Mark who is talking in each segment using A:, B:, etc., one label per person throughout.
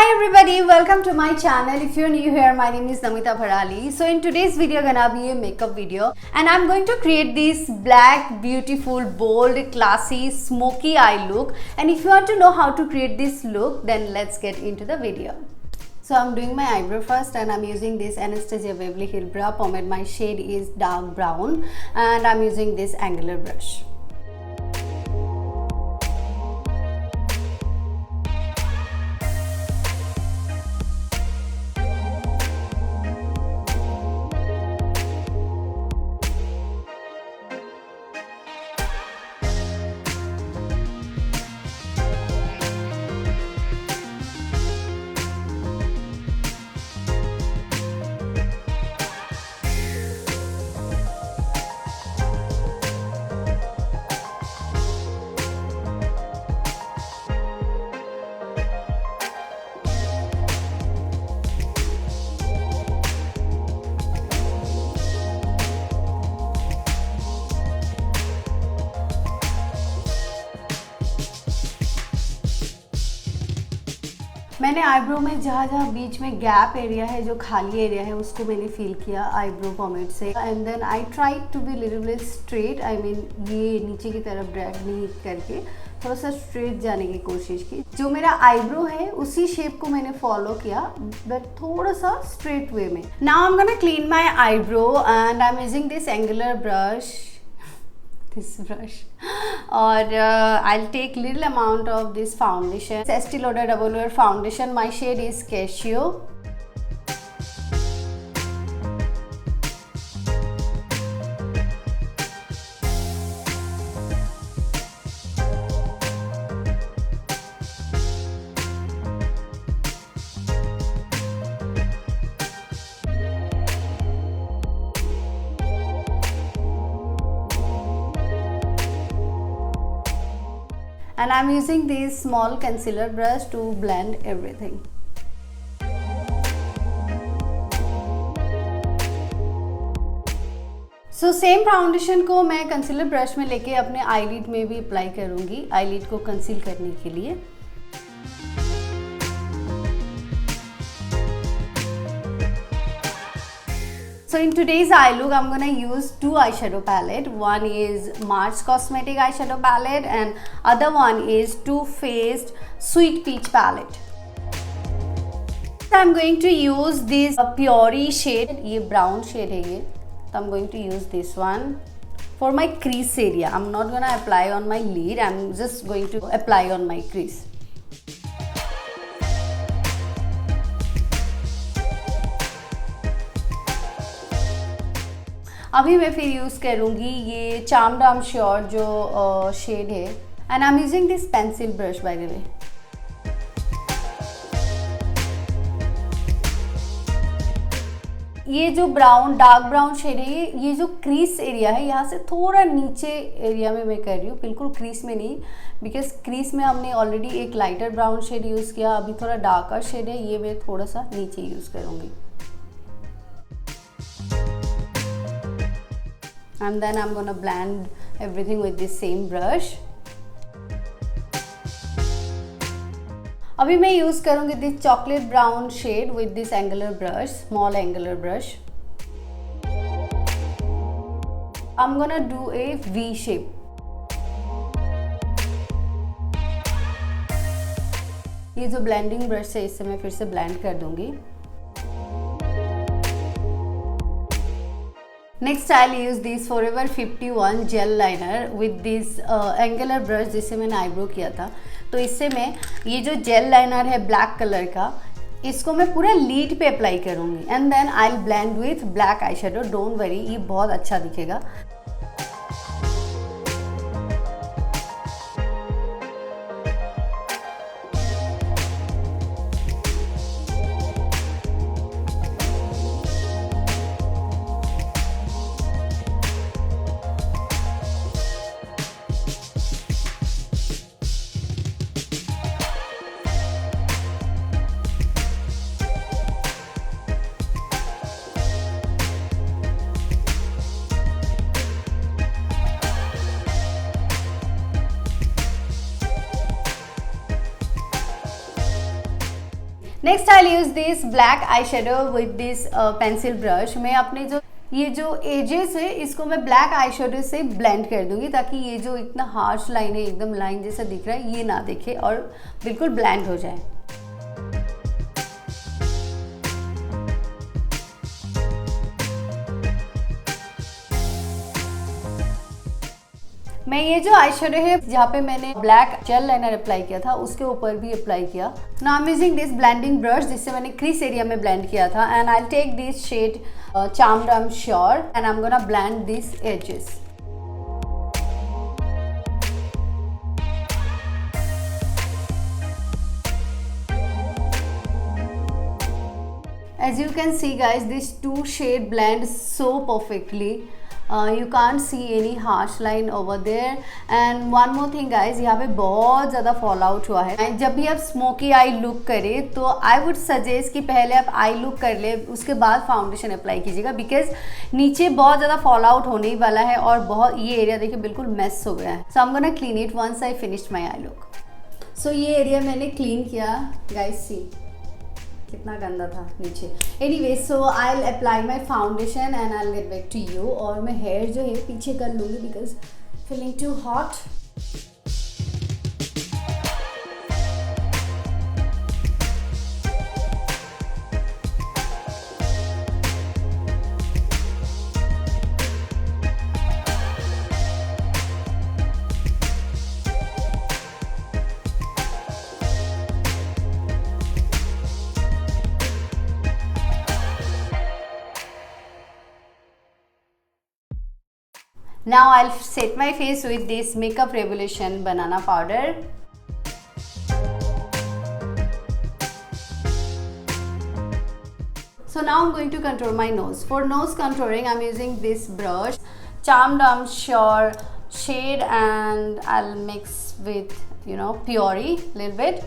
A: everybody, welcome to my channel. If you're new here, my name is Namita. So in today's video gonna be a makeup video and I'm going to create this black, beautiful, bold, classy, smoky eye look. And if you want to know how to create this look, then let's get into the video. So I'm doing my eyebrow first and I'm using this Anastasia Beverly Hills brow pomade. My shade is dark brown and I'm using this angular brush. मैंने eyebrow में जहाँ बीच में gap area है, जो खाली area है, उसको मैंने फील किया आईब्रो पोमेड से. And then I try to be little bit straight. I mean ये नीचे की तरफ ड्रैग नहीं करके थोड़ा सा स्ट्रेट जाने की कोशिश की. जो मेरा आईब्रो है उसी शेप को मैंने फॉलो किया बट थोड़ा सा स्ट्रेट वे में. Now I am gonna clean my eyebrow and I am using this angular brush. This brush or I'll take little amount of this foundation. Estee Lauder Double Wear foundation. My shade is Cashew. And I'm using this small concealer brush to blend everything. So same foundation को मैं concealer brush में लेके अपने eyelid में भी apply करूँगी, eyelid को conceal करने के लिए. So in today's eye look, I'm gonna use two eyeshadow palette. One is Mars Cosmetic eyeshadow palette and other one is Too Faced Sweet Peach palette. So I'm going to use this Puree shade. ये brown shade है ये. So I'm going to use this one for my crease area. I'm not gonna apply on my lid. I'm just going to apply on my crease. अभी मैं फिर use करूँगी ये charm डाम sure जो shade है and I am using this pencil brush by the way. ये जो brown dark brown shade है ये जो क्रीज एरिया है यहाँ से थोड़ा नीचे एरिया में मैं कर रही हूँ, बिल्कुल क्रीज में नहीं, बिकॉज क्रीज में हमने ऑलरेडी एक लाइटर ब्राउन शेड यूज़ किया. अभी थोड़ा डार्कर शेड है, ये मैं थोड़ा सा नीचे यूज़ करूँगी. And then I'm gonna blend everything with this same brush. अभी मैं यूज़ करूँगी this chocolate brown shade with this angular brush, small angular brush. I'm gonna do a V shape. ये जो blending brush है इससे मैं फिर से blend कर दूँगी. Next I'll use this Forever 51 gel liner with this angular brush जिससे मैंने eyebrow किया था. तो इससे मैं ये जो gel liner है black कलर का, इसको मैं पूरा लीड पे अप्लाई करूँगी and then I'll blend with black eyeshadow. Don't worry, ये बहुत अच्छा दिखेगा. Next I use this black eye shadow with this pencil brush. मैं अपने जो ये जो एजेस है इसको मैं ब्लैक आई शेडो से ब्लेंड कर दूंगी ताकि ये जो इतना हार्श लाइन है, एकदम लाइन जैसा दिख रहा है, ये ना दिखे और बिल्कुल ब्लेंड हो जाए। मैं ये जो आई शेडो है जहाँ पे मैंने ब्लैक जेल लाइनर अप्लाई किया था उसके ऊपर भी अप्लाई किया। Now I am using this blending brush जिससे मैंने क्रीज एरिया में ब्लेंड किया था, and I take this shade charmed I am sure and I am gonna blend this edges. As you can see guys, these two shade blend so perfectly. You can't see any harsh line over there. And one more thing guys, यहाँ पे बहुत ज़्यादा fall out हुआ है। जब भी आप smoky I look करें तो आई वुड सजेस्ट कि पहले आप आई लुक कर ले, उसके बाद फाउंडेशन अप्लाई कीजिएगा, बिकॉज नीचे बहुत ज़्यादा फॉल आउट होने ही वाला है और बहुत ये एरिया देखिए बिल्कुल मेस हो गया है। So I am gonna clean it once I finished my I look. So ये एरिया मैंने क्लीन किया गाइस, सी कितना गंदा था नीचे। Anyway so I will apply my foundation and I will get back to you. और मैं हेयर जो है पीछे कर लूँगी because feeling too hot. Now I'll set my face with this Makeup Revolution banana powder. So now I'm going to contour my nose. For nose contouring, I'm using this brush, Charmed I'm Sure shade, and I'll mix with Puree little bit.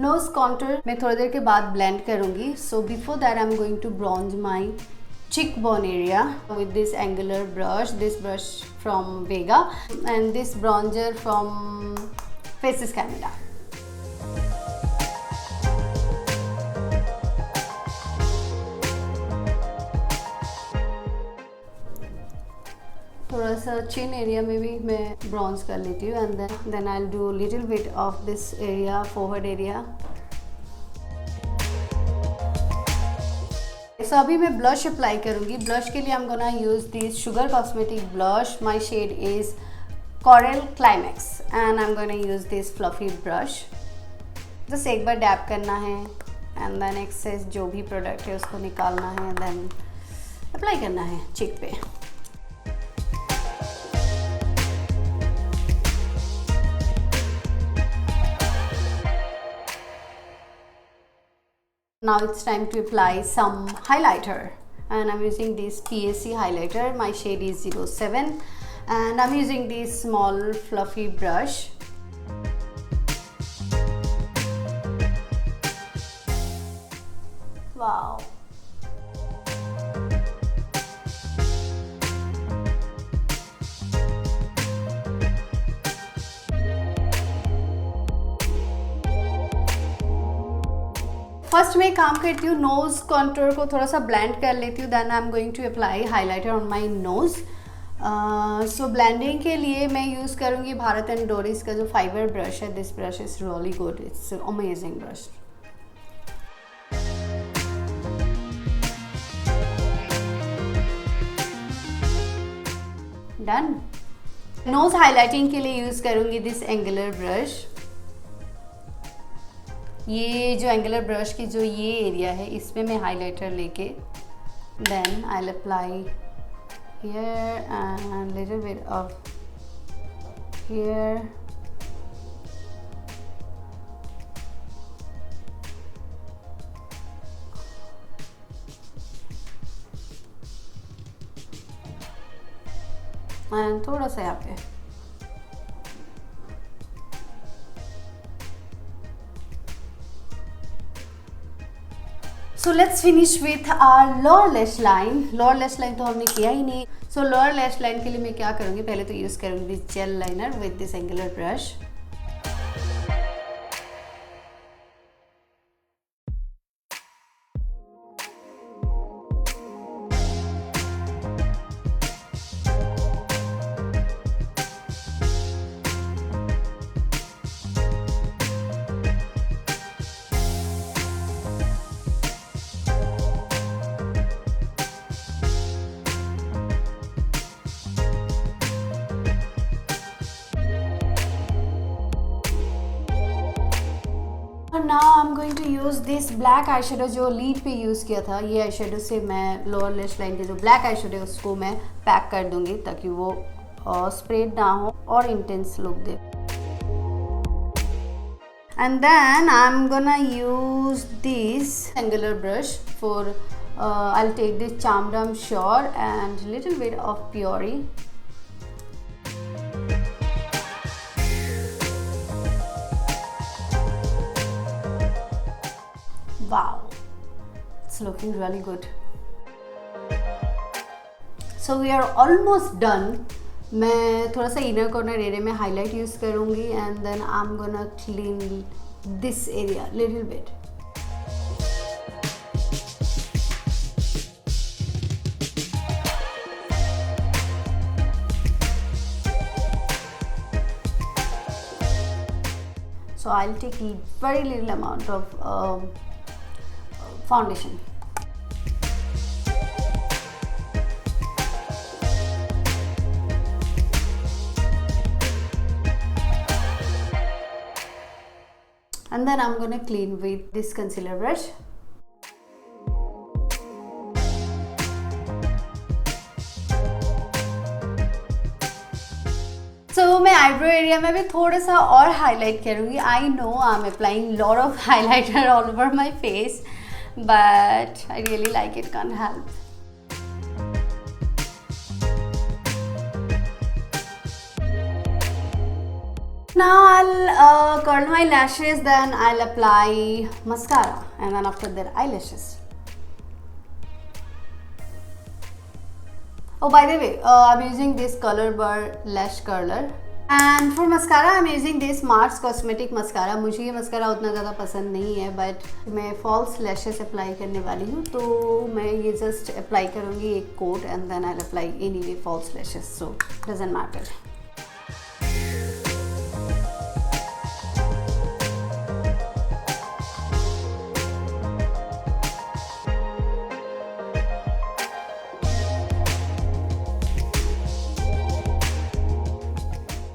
A: Nose contour मैं थोड़ी देर के बाद blend करूंगी। So before that I am going to bronze my cheek bone area with this angular brush, this brush from Vega and this bronzer from Faces Canada. थोड़ा सा चिन area में भी मैं ब्रॉन्ज कर लेती हूँ and then I will do little bit of this area, forehead area. So अभी मैं ब्लश अप्लाई करूँगी। ब्लश के लिए I am gonna use this sugar cosmetic blush, my shade is coral climax and I am gonna use this fluffy brush. बस एक बार dab करना है and then access जो भी प्रोडक्ट है उसको निकालना है, देन अप्लाई करना है चिक पे। Now it's time to apply some highlighter and I'm using this PSC highlighter. My shade is 07 and I'm using this small fluffy brush. Wow. First मैं काम करती हूँ नोज़ कॉन्टूर को थोड़ा सा ब्लेंड कर लेती हूँ, then I am going to apply highlighter on my nose. So blending के लिए मैं यूज़ करूँगी भारत एंड डोरिस का जो फाइबर ब्रश है। This brush is really good, it's amazing brush. Done. Nose highlighting के लिए यूज़ करूँगी दिस एंगुलर ब्रश। ये जो एंगुलर ब्रश की जो ये एरिया है इसमें मैं हाइलाइटर लेके then I will apply here and little bit of here. And थोड़ा सा यहाँ पे so let's finish with our lower lash line. Lower lash line तो हमने किया ही नहीं. सो लोअर लैश लाइन के लिए मैं क्या करूँगी, पहले तो यूज़ करूँगी this gel liner with this angular brush. Now I am going to use this black eye shadow जो लीड पे यूज़ किया था. ये आई शेडो से मैं लोअर लैश लाइन के जो ब्लैक आई शेडो है उसको मैं पैक कर दूंगी ताकि वो स्प्रेड ना हो और इंटेंस लुक दे. And then I am gonna use this angular brush for I will take this चामडम sure and little bit of प्योरी. Wow, it's looking really good. So we are almost done. मैं थोड़ा सा inner corner area में highlight use करूँगी and then I am gonna clean this area little bit. So I'll take a very little amount of foundation. And then I'm gonna clean with this concealer brush. So मैं eyebrow area में भी थोड़ा सा और highlight करूँगी. I know I'm applying lot of highlighter all over my face, but I really like it, can't help. Now I'll curl my lashes, then I'll apply mascara, and then after that eyelashes. Oh, by the way, I'm using this Color Bar Lash Curler. And for mascara, I'm using this Mars Cosmetic mascara. मुझे ये mascara उतना ज़्यादा पसंद नहीं है, but मैं false lashes apply करने वाली हूँ, तो मैं ये just apply करूँगी एक coat and then I'll apply anyway false lashes, so doesn't matter.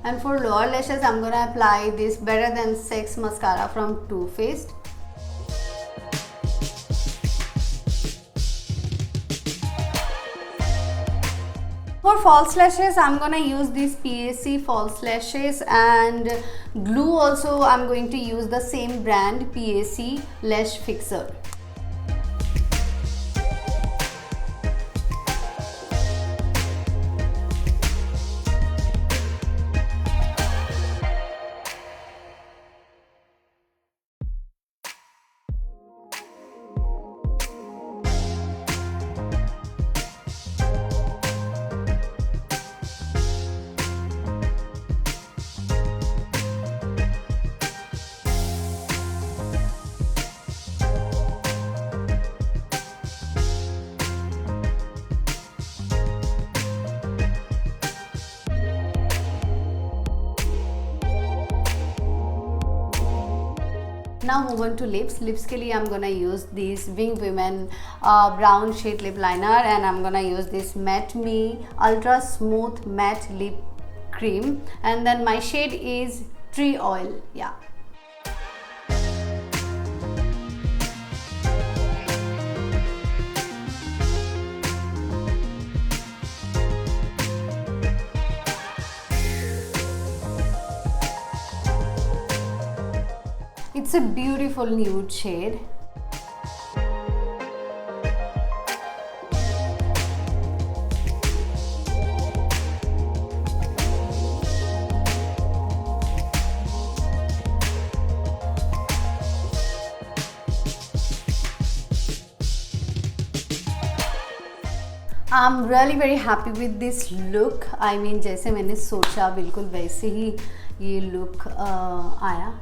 A: And for lower lashes, I'm gonna apply this Better Than Sex mascara from Too Faced. For false lashes, I'm gonna use these PAC false lashes, and glue also I'm going to use the same brand, PAC Lash Fixer. Now move on to lips. Lips के लिए I'm gonna use this Wing Women brown shade lip liner, and I'm gonna use this Matte Me Ultra Smooth Matte Lip Cream, and then my shade is Tree Oil. Yeah. It's a beautiful nude shade. I am really very happy with this look. I mean जैसे मैंने सोचा बिल्कुल वैसे ही ये look आया।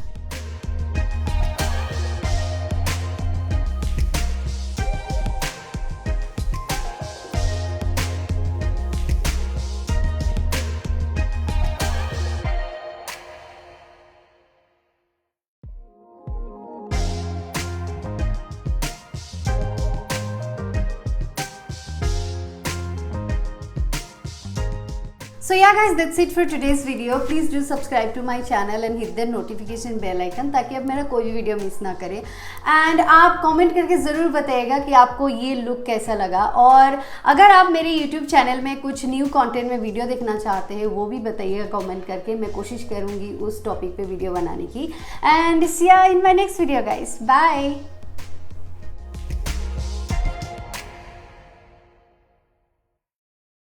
A: So yeah guys, that's it for today's video. Please do subscribe to my channel and hit the notification bell icon ताकि आप मेरा कोई भी वीडियो मिस ना करें। एंड आप कमेंट करके ज़रूर बताइएगा कि आपको ये लुक कैसा लगा, और अगर आप मेरे YouTube चैनल में कुछ न्यू कंटेंट में वीडियो देखना चाहते हैं वो भी बताइएगा कमेंट करके। मैं कोशिश करूँगी उस टॉपिक पे वीडियो बनाने की। And see you in my next video guys, bye.